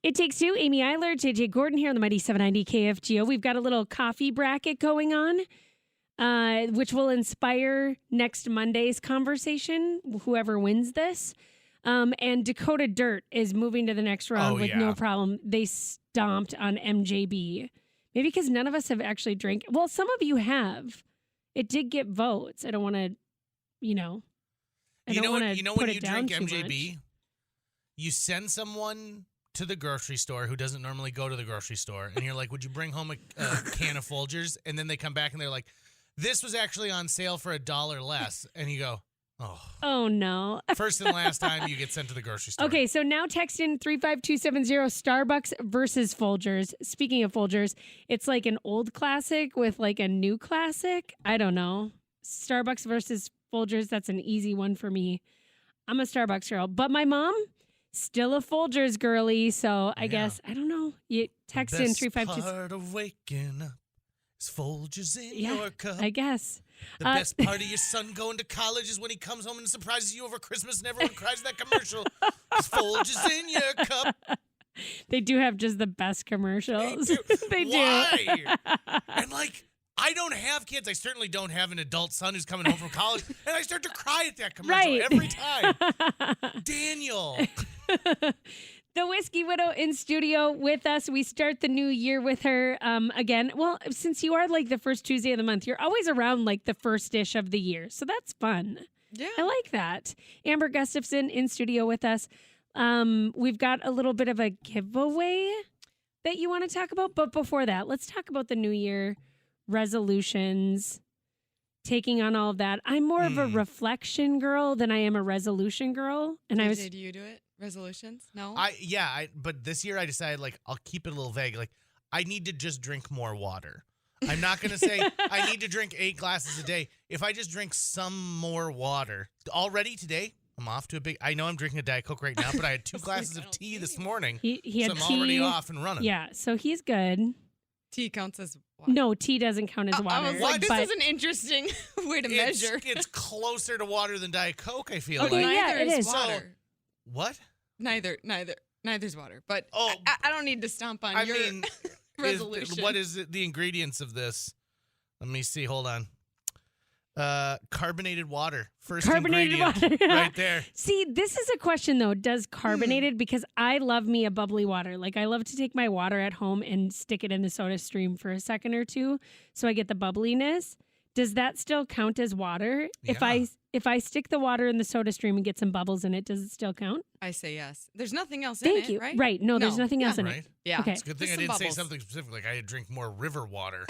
It Takes Two, Amy Eiler, JJ Gordon here on the Mighty 790 KFGO. We've got a little coffee bracket going on, which will inspire next Monday's conversation, whoever wins this. And Dakota Dirt is moving to the next round with no problem. They stomped on MJB. Maybe because none of us have actually drank. Well, some of you have. It did get votes. I don't want to, I don't want to put when it you down drink too MJB, much. you send someone to the grocery store who doesn't normally go to the grocery store, and you're like, would you bring home a can of Folgers? And then they come back and they're like, this was actually on sale for $1 less. And you go, oh no. First and last time you get sent to the grocery store. Okay, so now text in 35270 Starbucks versus Folgers. Speaking of Folgers, it's like an old classic with like a new classic. I don't know. Starbucks versus Folgers, that's an easy one for me. I'm a Starbucks girl, but my mom, still a Folgers girly, so I guess, I don't know. You text in 352. The best part of waking up is Folgers in your cup. I guess. The best part of your son going to college is when he comes home and surprises you over Christmas and everyone cries that commercial. It's Folgers in your cup. They do have just the best commercials. They do. Why? And I don't have kids. I certainly don't have an adult son who's coming home from college. And I start to cry at that commercial every time. Daniel. The Whiskey Widow in studio with us. We start the new year with her again. Well, since you are like the first Tuesday of the month, you're always around like the first-ish of the year. So that's fun. Yeah. I like that. Amber Gustafson in studio with us. We've got a little bit of a giveaway that you want to talk about. But before that, let's talk about the new year resolutions, taking on all of that. I'm more of a reflection girl than I am a resolution girl. And JJ, do you do it? Resolutions? No? But this year I decided I'll keep it a little vague. I need to just drink more water. I'm not going to say I need to drink 8 glasses a day. If I just drink some more water. Already today, I'm off to a big, I know I'm drinking a Diet Coke right now, but I had 2 glasses of tea this morning. He had so I'm tea, already off and running. Yeah, so he's good. Tea counts as water. No, tea doesn't count as water. I was like, this is an interesting way to measure. It's closer to water than Diet Coke, I feel Okay, like. yeah, it is. Water. So, what? Neither's water. But I don't need to stomp on your resolution. What is the ingredients of this? Let me see. Hold on. Carbonated water. First ingredient right there. See, this is a question, though. Does carbonated, because I love me a bubbly water. Like, I love to take my water at home and stick it in the soda stream for a second or two so I get the bubbliness. Does that still count as water? Yeah. If I stick the water in the soda stream and get some bubbles in it, does it still count? I say yes. There's nothing else in Thank it, you. right? Right. No, there's nothing else in right? it. Yeah. Okay. It's a good thing Just I didn't some say bubbles. something specific. Like I had to drink more river water.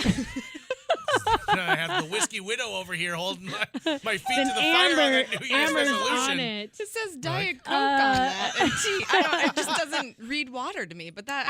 I have the Whiskey Widow over here holding my feet to the fire on that New Year's Amber's resolution. on it. It says Diet Coke on that. And tea. It just doesn't read water to me. But that,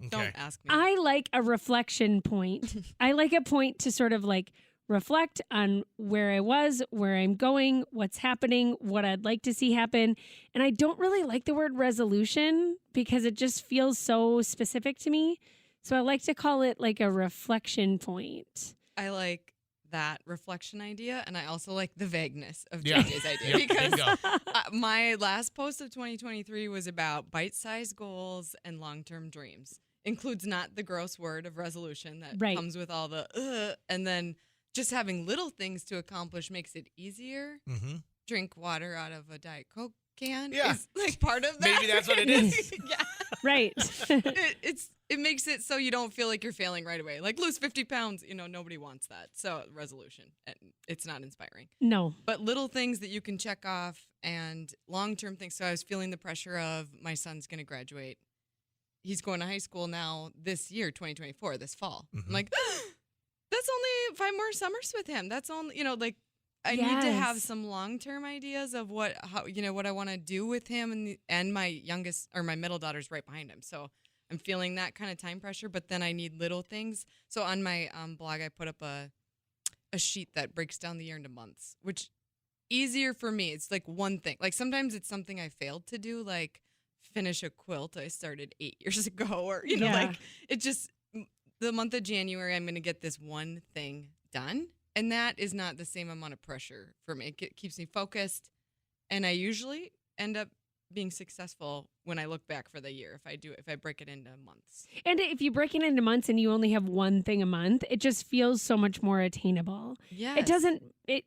don't ask me. I like a reflection point. I like a point to sort of like reflect on where I was, where I'm going, what's happening, what I'd like to see happen. And I don't really like the word resolution because it just feels so specific to me. So I like to call it like a reflection point. I like that reflection idea, and I also like the vagueness of Yeah. JJ's idea. Yep, because bingo. my last post of 2023 was about bite-sized goals and long-term dreams. Includes not the gross word of resolution that comes with all the and then just having little things to accomplish makes it easier. Mm-hmm. Drink water out of a Diet Coke can Yeah. is like part of that. Maybe that's what it is. Yeah. Right. It makes it so you don't feel like you're failing right away. Like lose 50 pounds, nobody wants that. So resolution, and it's not inspiring. No. But little things that you can check off and long-term things. So I was feeling the pressure of my son's going to graduate. He's going to high school now this year, 2024, this fall. Mm-hmm. I'm like, that's only 5 more summers with him. That's only, I need to have some long-term ideas of what I want to do with him, and my youngest or my middle daughter's right behind him. So I'm feeling that kind of time pressure, but then I need little things. So on my blog, I put up a sheet that breaks down the year into months, which easier for me. It's like one thing. Like sometimes it's something I failed to do, like finish a quilt I started 8 years ago, or like it just the month of January I'm going to get this one thing done. And that is not the same amount of pressure for me. It keeps me focused. And I usually end up being successful when I look back for the year if I break it into months. And if you break it into months and you only have one thing a month, it just feels so much more attainable. Yeah.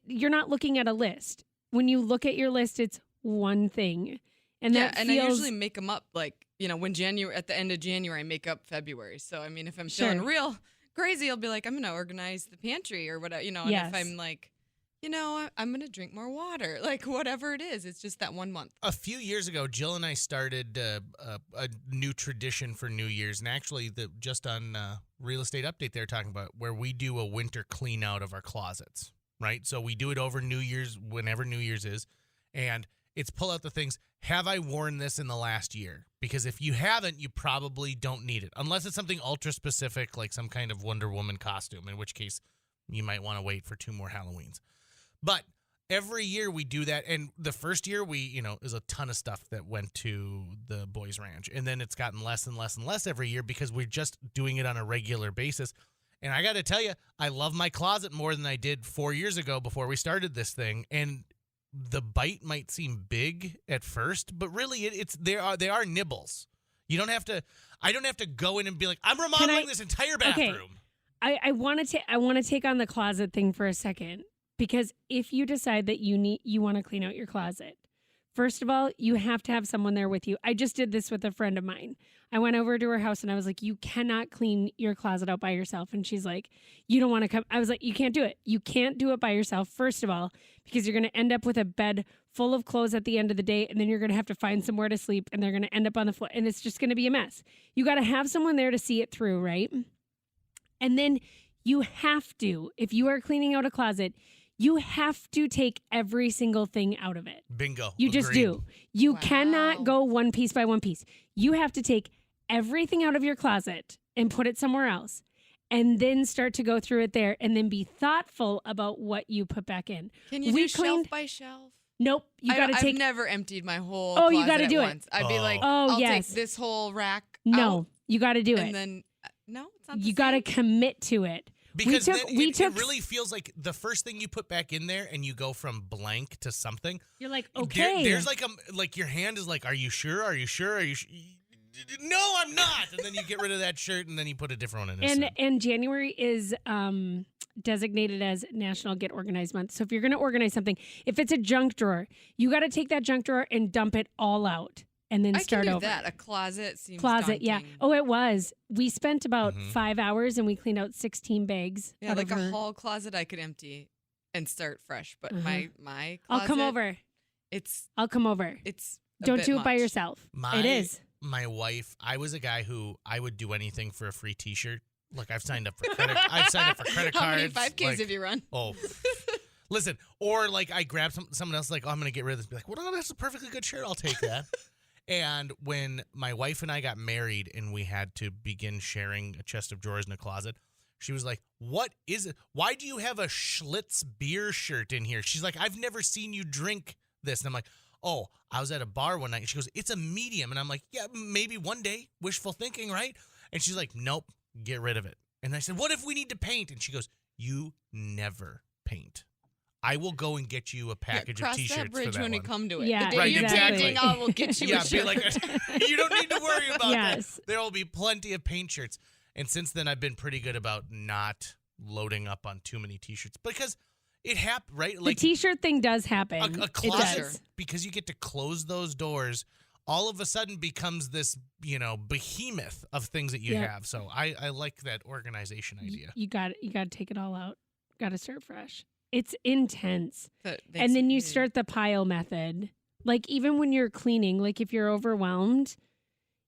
You're not looking at a list. When you look at your list, it's one thing. And that and feels, I usually make them up like, when at the end of January, I make up February. So, I mean, if I'm feeling real crazy, I'll be like, I'm going to organize the pantry or whatever, and if I'm like, I'm going to drink more water, like whatever it is. It's just that 1 month. A few years ago, Jill and I started a new tradition for New Year's. And actually, just on Real Estate Update, they're talking about where we do a winter clean out of our closets, right? So we do it over New Year's, whenever New Year's is. And it's pull out the things. Have I worn this in the last year? Because if you haven't, you probably don't need it. Unless it's something ultra specific, like some kind of Wonder Woman costume, in which case you might want to wait for 2 more Halloweens. But every year we do that. And the first year there's a ton of stuff that went to the boys' ranch. And then it's gotten less and less and less every year because we're just doing it on a regular basis. And I got to tell you, I love my closet more than I did 4 years ago before we started this thing. And the bite might seem big at first, but really they are nibbles. I don't have to go in and be like, I'm remodeling this entire bathroom. Okay. I want to take on the closet thing for a second. Because if you decide that you want to clean out your closet, first of all, you have to have someone there with you. I just did this with a friend of mine. I went over to her house and I was like, you cannot clean your closet out by yourself. And she's like, you don't want to come. I was like, you can't do it. You can't do it by yourself, first of all, because you're going to end up with a bed full of clothes at the end of the day. And then you're going to have to find somewhere to sleep and they're going to end up on the floor. And it's just going to be a mess. You got to have someone there to see it through, right? And then you have to, if you are cleaning out a closet, you have to take every single thing out of it. Bingo. You just do. You cannot go one piece by one piece. You have to take everything out of your closet and put it somewhere else and then start to go through it there and then be thoughtful about what you put back in. Can you do shelf by shelf? Nope. You got to take. I've never emptied my whole closet you got to do once. I'd be like, I'll take this whole rack out. You got to do it. And then, no, it's not the You got to commit to it. Because it really feels like the first thing you put back in there and you go from blank to something. You're like, okay. There's like your hand is like, are you sure? Are you sure? Are you sure? No, I'm not. And then you get rid of that shirt and then you put a different one in. And January is designated as National Get Organized Month. So if you're going to organize something, if it's a junk drawer, you got to take that junk drawer and dump it all out. And then start over. I can do that. A closet seems daunting. Yeah. Oh, it was. We spent about 5 hours and we cleaned out 16 bags. Yeah, like a whole closet I could empty and start fresh. But my closet, I'll come over. I'll come over. Don't do it by yourself. It is. My wife, I was a guy who I would do anything for a free T-shirt. Look, I've signed up for credit. I've signed up for credit cards. How many 5Ks have you run? Oh. Listen, or like I grab someone else like, I'm going to get rid of this. Be like, well, no, that's a perfectly good shirt. I'll take that. And when my wife and I got married and we had to begin sharing a chest of drawers in a closet, she was like, what is it? Why do you have a Schlitz beer shirt in here? She's like, I've never seen you drink this. And I'm like, oh, I was at a bar one night. And she goes, it's a medium. And I'm like, yeah, maybe one day. Wishful thinking, right? And she's like, nope, get rid of it. And I said, what if we need to paint? And she goes, you never paint. I will go and get you a package of T-shirts for that bridge for that when one. we come to it. Yeah, the day you're exactly. painting, I will get you a shirt. Be like, you don't need to worry about that. There will be plenty of paint shirts. And since then, I've been pretty good about not loading up on too many T-shirts because it happened, right? Like the T-shirt thing does happen. A closet, because you get to close those doors, all of a sudden becomes this, behemoth of things that you have. So I like that organization idea. You got to take it all out. Got to start fresh. It's intense. And then you start the pile method. Like even when you're cleaning, like if you're overwhelmed,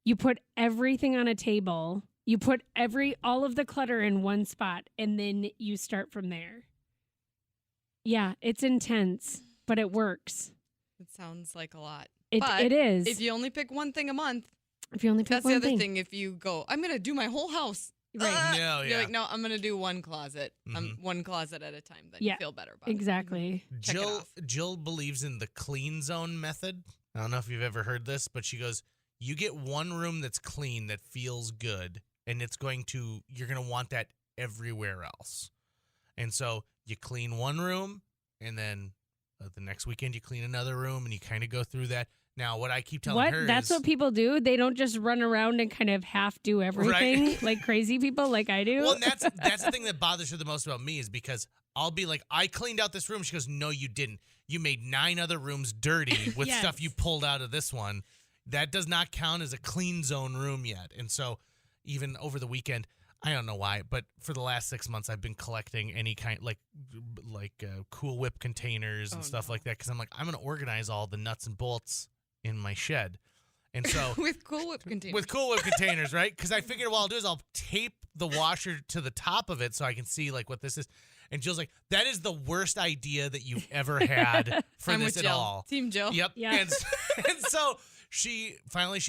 you put everything on a table. You put all of the clutter in one spot and then you start from there. Yeah, it's intense, but it works. It sounds like a lot. It is. If you only pick one thing a month, that's the other thing. If you go, I'm going to do my whole house. Right. You're like, no, I'm going to do one closet. One closet at a time. Then you feel better about it. Exactly. Jill believes in the clean zone method. I don't know if you've ever heard this, but she goes, you get one room that's clean that feels good, and you're going to want that everywhere else. And so you clean one room, and then the next weekend you clean another room, and you kind of go through that. Now, what I keep telling her That's is... what people do? They don't just run around and kind of half do everything Right. like crazy people like I do? Well, and that's the thing that bothers her the most about me is because I'll be like, I cleaned out this room. She goes, no, you didn't. You made 9 other rooms dirty with Yes. stuff you pulled out of this one. That does not count as a clean zone room yet. And so even over the weekend, I don't know why, but for the last 6 months, I've been collecting any kind like Cool Whip containers and stuff like that because I'm like, I'm going to organize all the nuts and bolts in my shed. And so with Cool Whip containers. With Cool Whip containers, right? Because I figured what I'll do is I'll tape the washer to the top of it so I can see like what this is. And Jill's like, that is the worst idea that you've ever had for I'm this with at Jill. all. Team Jill. Yep. Yeah. And so she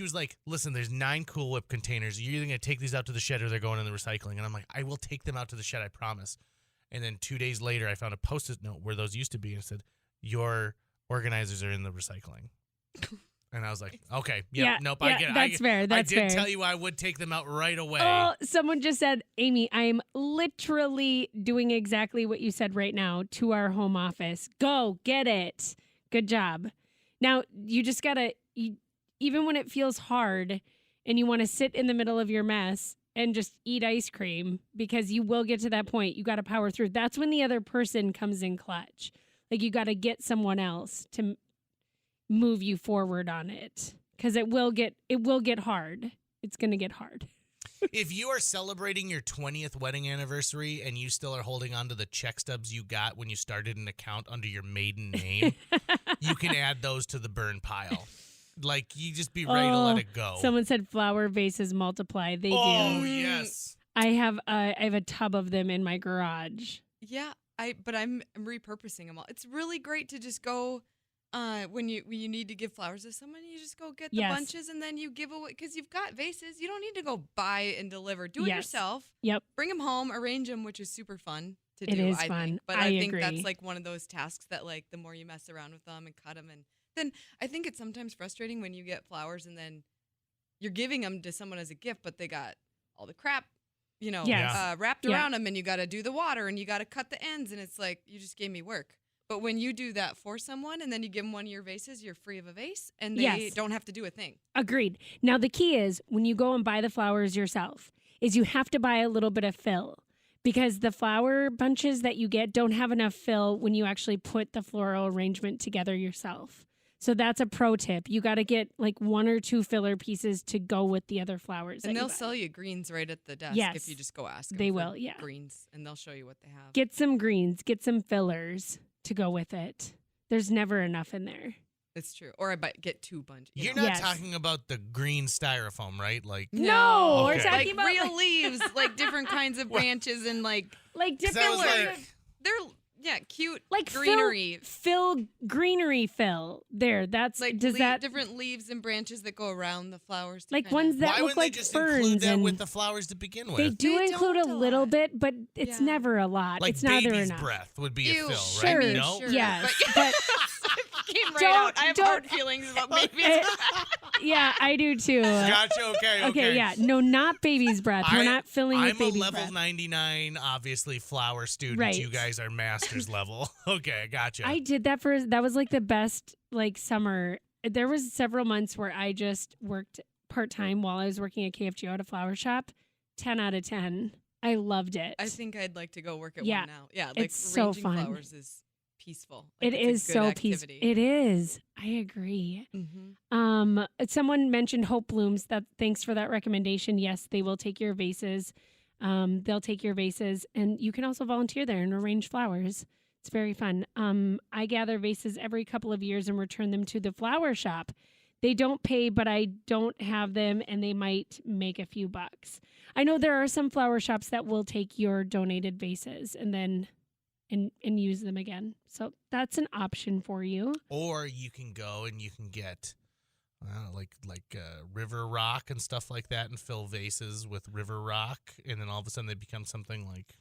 was like, listen, there's 9 Cool Whip containers. You're either going to take these out to the shed or they're going in the recycling. And I'm like, I will take them out to the shed, I promise. And then 2 days later, I found a Post-it note where those used to be and it said, your organizers are in the recycling. And I was like, okay, nope, I get it. That's fair. That's I did fair. tell you I would take them out right away. Oh, someone just said, Amy, I am literally doing exactly what you said right now to our home office. Go get it. Good job. Now, you just got to, even when it feels hard and you want to sit in the middle of your mess and just eat ice cream, because you will get to that point, you got to power through. That's when the other person comes in clutch. Like you got to get someone else to move you forward on it, because it will get hard. It's going to get hard. If you are celebrating your 20th wedding anniversary and you still are holding on to the check stubs you got when you started an account under your maiden name, you can add those to the burn pile. Like, you just be ready to let it go. Someone said flower vases multiply. They do. Oh, yes. I have a tub of them in my garage. Yeah, but I'm repurposing them all. It's really great to just go when you need to give flowers to someone, you just go get the bunches and then you give away, because you've got vases. You don't need to go buy and deliver. Do it yourself. Yep. Bring them home, arrange them, which is super fun to do. It is I fun. think. But I I think agree. that's like one of those tasks that like the more you mess around with them and cut them, and then I think it's sometimes frustrating when you get flowers and then you're giving them to someone as a gift, but they got all the crap, wrapped around them, and you got to do the water and you got to cut the ends, and it's like, you just gave me work. But when you do that for someone and then you give them one of your vases, you're free of a vase and they don't have to do a thing. Agreed. Now, the key is when you go and buy the flowers yourself is you have to buy a little bit of fill, because the flower bunches that you get don't have enough fill when you actually put the floral arrangement together yourself. So that's a pro tip. You got to get like 1 or 2 filler pieces to go with the other flowers. And they'll sell you greens right at the desk if you just go ask them. They for will, greens, and they'll show you what they have. Get some greens, get some fillers to go with it. There's never enough in there. It's true. Or get 2 bunches. You're not talking about the green styrofoam, right? Like no, okay. we're talking about real leaves, like different kinds of branches and like different. They're cute, like greenery. Fill greenery fill. There, that's like different leaves and branches that go around the flowers. Like ones that look like ferns. Why wouldn't they just include that and with the flowers to begin with? They do include a little bit, but it's never a lot. Like it's neither baby's enough. breath would be a fill, Sure, right? I mean, No? sure. Yes, but came right out. I have hard feelings about babies. Yeah, I do too. Gotcha. Okay. Yeah. No, not baby's breath. We're not filling with baby's breath. I'm a level 99, obviously, flower student. Right. You guys are master's level. Okay, gotcha. I did that that was like the best summer. There was several months where I just worked part-time while I was working at KFGO at a flower shop. 10 out of 10. I loved it. I think I'd like to go work at one now. Yeah, like it's so arranging fun. flowers is peaceful. Like, it it's is a good so activity. peaceful. It is. I agree. Mm-hmm. Someone mentioned Hope Blooms. Thanks for that recommendation. Yes, they will take your vases. They'll take your vases, and you can also volunteer there and arrange flowers. It's very fun. I gather vases every couple of years and return them to the flower shop. They don't pay, but I don't have them, and they might make a few bucks. I know there are some flower shops that will take your donated vases and then and use them again. So that's an option for you. Or you can go and you can get like river rock and stuff like that and fill vases with river rock, and then all of a sudden they become something like,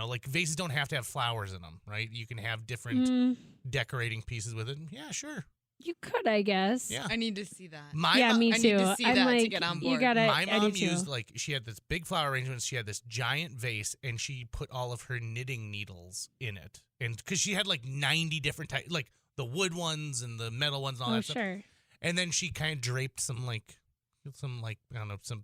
like vases don't have to have flowers in them, right? You can have different decorating pieces with it. Yeah, sure. You could, I guess. Yeah. I need to see that. Me too. I need to see that to get on board. You gotta, My mom too. used she had this big flower arrangement. She had this giant vase, and she put all of her knitting needles in it, and because she had like 90 different types, like the wood ones and the metal ones and all that stuff. Sure. And then she kind of draped some I don't know, some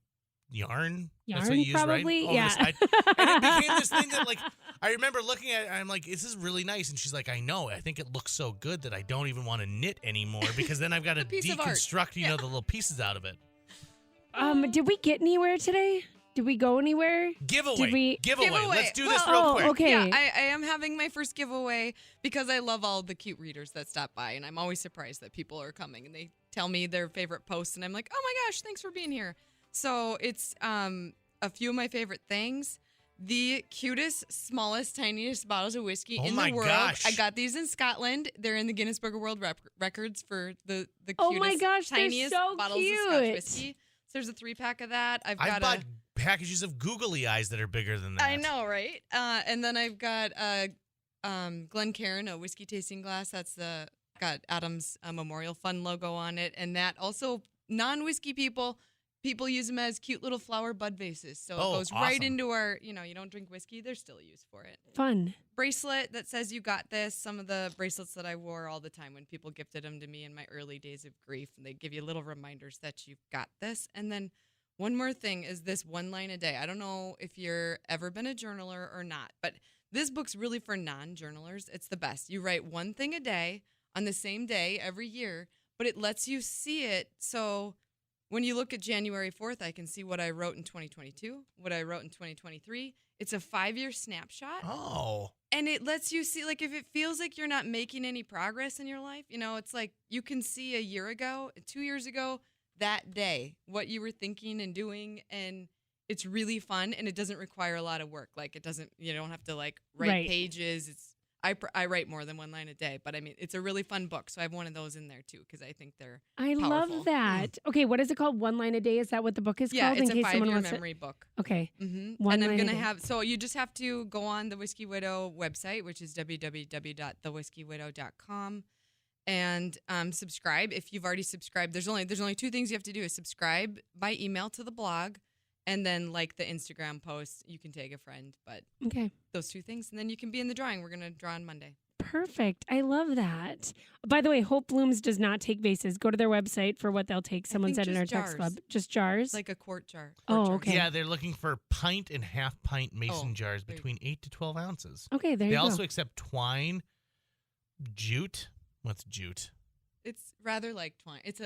yarn. That's Yarn, what you use, probably? right? On Yeah. the side. And it became this thing that, like, I remember looking at it, and I'm like, this is really nice. And she's like, I know. I think it looks so good that I don't even want to knit anymore because then I've got to piece of art. deconstruct, the little pieces out of it. Did we get anywhere today? Did we go anywhere? Giveaway. Giveaway. Let's do this Well, real quick. okay. Yeah, I am having my first giveaway because I love all the cute readers that stop by, and I'm always surprised that people are coming and they tell me their favorite posts, and I'm like, oh my gosh, thanks for being here. So it's a few of my favorite things. The cutest, smallest, tiniest bottles of whiskey in the world. Gosh. I got these in Scotland. They're in the Guinness Book of World Records for the cutest, Oh my gosh, they're tiniest so bottles cute. of Scotch whiskey. So there's a 3-pack of that. I've bought packages of googly eyes that are bigger than that. I know, right? And then I've got Glencairn, a whiskey tasting glass. That's got Adam's Memorial Fund logo on it, and that also non-whiskey people use them as cute little flower bud vases. So it goes right awesome. into our, you don't drink whiskey, there's still a use for it. Fun. Bracelet that says you got this. Some of the bracelets that I wore all the time when people gifted them to me in my early days of grief, and they give you little reminders that you've got this. And then one more thing is this 1 line a day. I don't know if you're ever been a journaler or not, but this book's really for non-journalers. It's the best. You write one thing a day on the same day every year, but it lets you see it. So when you look at January 4th, I can see what I wrote in 2022, what I wrote in 2023. It's a 5-year snapshot. Oh. And it lets you see, like, if it feels like you're not making any progress in your life, it's like you can see a year ago, 2 years ago, that day, what you were thinking and doing. And it's really fun, and it doesn't require a lot of work. Like, you don't have to, like, write Right. pages. I write more than 1 line a day, but I mean, it's a really fun book. So I have one of those in there too, because I think they're I powerful. love that. Okay, what is it called? 1 line a day? Is that what the book is Yeah, called? it's in a case someone 5-year wants to. memory book. Okay. Mm-hmm. One And I'm line a going to day. have, so you just have to go on the Whiskey Widow website, which is www.thewhiskeywidow.com, and subscribe. If you've already subscribed, there's only 2 things you have to do: is subscribe by email to the blog, and then like the Instagram post. You can tag a friend, but Okay. those 2 things, and then you can be in the drawing. We're going to draw on Monday. Perfect. I love that. By the way, Hope Blooms does not take vases. Go to their website for what they'll take. Someone think said in our just text jars. club. Just jars? Like a quart jar. Oh, Jars. okay. Yeah, they're looking for pint and half pint mason jars there you between 8 to 12 ounces. Okay, there They you go. also accept twine, jute. What's jute? It's rather like twine. It's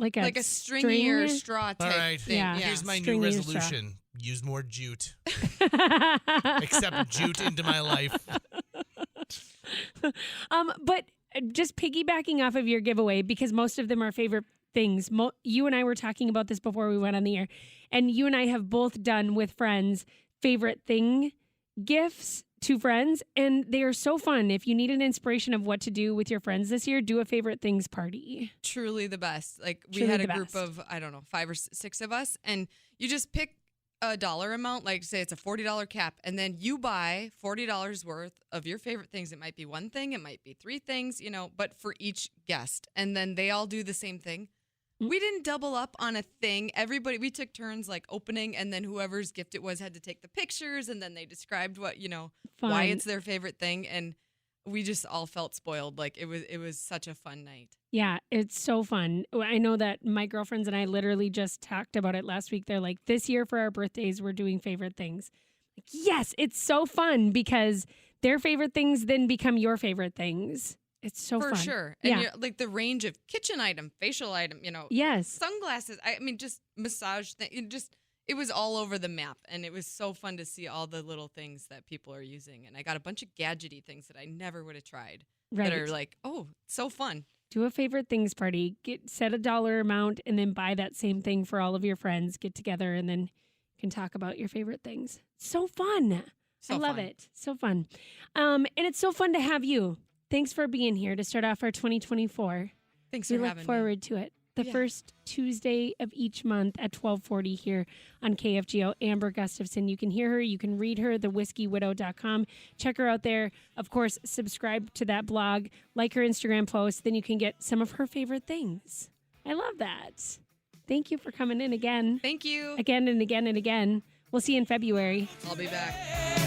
like a stringy or string? straw type All right. thing. Yeah. Here's my new Stringy straw. resolution. Use more jute. Accept jute into my life. But just piggybacking off of your giveaway, because most of them are favorite things. You and I were talking about this before we went on the air, and you and I have both done with friends favorite thing gifts to friends, and they are so fun. If you need an inspiration of what to do with your friends this year, do a favorite things party. Truly the best. Like we Truly had a the group best. of, I don't know, 5 or 6 of us, and you just pick a dollar amount, like say it's a $40 cap, and then you buy $40 worth of your favorite things. It might be one thing, it might be 3 things, but for each guest, and then they all do the same thing. We didn't double up on a thing. We took turns like opening, and then whoever's gift it was had to take the pictures, and then they described what, why Fun. it's their favorite thing, and we just all felt spoiled. Like it was such a fun night. Yeah, it's so fun. I know that my girlfriends and I literally just talked about it last week. They're like, this year for our birthdays, we're doing favorite things. Like, yes, it's so fun because their favorite things then become your favorite things. It's so For fun. sure. And Yeah. you're, like the range of kitchen item, facial item, Yes. sunglasses. I mean, just massage thing. It was all over the map, and it was so fun to see all the little things that people are using. And I got a bunch of gadgety things that I never would have tried Right. that are like, oh, so fun. Do a favorite things party. Set a dollar amount and then buy that same thing for all of your friends. Get together and then you can talk about your favorite things. So fun. So I love fun. it. So fun. And it's so fun to have you. Thanks for being here to start off our 2024. Thanks We for look having me. forward to it. The Yeah. first Tuesday of each month at 12:40 here on KFGO. Amber Gustafson. You can hear her. You can read her, thewhiskeywidow.com. Check her out there. Of course, subscribe to that blog. Like her Instagram post. Then you can get some of her favorite things. I love that. Thank you for coming in again. Thank you. Again and again and again. We'll see you in February. I'll be back.